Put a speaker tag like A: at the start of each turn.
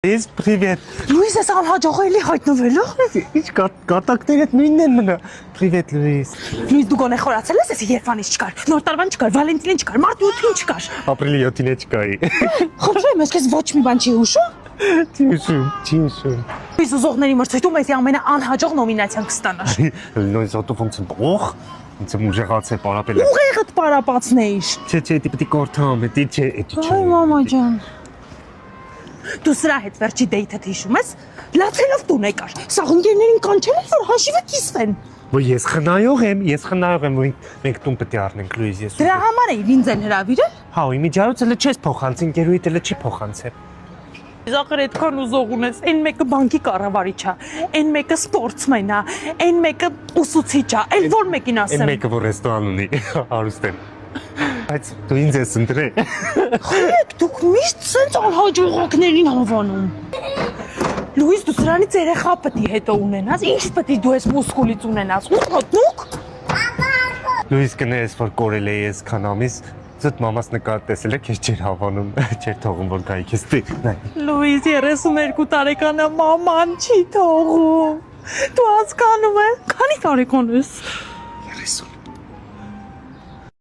A: Привет.
B: Լուիզ, ես անհաջողելի հայտնվելու։
A: Ինչ կատակները նույնն են մնա։ Привет, Լուիս։
B: Լուիզ, դու գոնե խորացել ես, ես Երևանից չկար, Նոր տարվան չկար, Վալենտինին չկար, Մարտի 8-ին չկար։
A: Ապրիլի 7-ին է չկայի։
B: Խնդրեմ, ես քեզ ոչ մի բան չի հուշում։
A: Չինշում։
B: Լուիզ, ուզողների մրցույթում ես ամենաանհաջող նոմինացիան կստանաս։
A: Նույն զոտոֆոնցը բող։ Ինձ ուժեղացել պարապել։
B: Ուղեղդ պարապացնեիր։
A: Չէ, դի պիտի կորթամ, դի չէ։
B: Այ մամա ջան։ Դու սրա հետ վերջի դեյթդ հիշում ես։ Լացելով տուն եկար։ Սա ընկերներին կանչել են, որ հաշիվը կիսվեն։
A: Որ ես խնայող եմ, մենք տուն պետք է առնենք Լուիս ես։
B: Դրա համար էի ինձ են հրավիրել։
A: Հա, իմիջիայոցը չես փոխանցի, ընկերուհիդ էլ չի փոխանցել։
B: Զախր այդքան ուզող ունես, այն մեկը բանկի կառավարիչ է, այն մեկը սպորտսմեն է, այն մեկը ուսուցիչ է, այլ որ մեկին ասեմ։
A: Այն մեկը որ ռեստորան ունի, հարուստ Բայց դու ինձ ես ընտրել։
B: Խելք, դուք միշտ սենց անհաջողակներին հավանում։ Լուիս, դու սրանից երեխա պետք է հետո ունենաս, ինչ պետք է դու ես մուսկուլից ունենաս, ուտնուկ։
A: Լուիս կներես, որ կորել է ես քան ամիս, զուտ մամաս նկատ տեսել է, քեզ չէր հավանում, չէր թողում, որ գայի քեզ տի։
B: Լուիս, 32 տարեկան է, մաման չի թողում։ Դու հասկանում ես, քանի տարեկան ես։
A: 30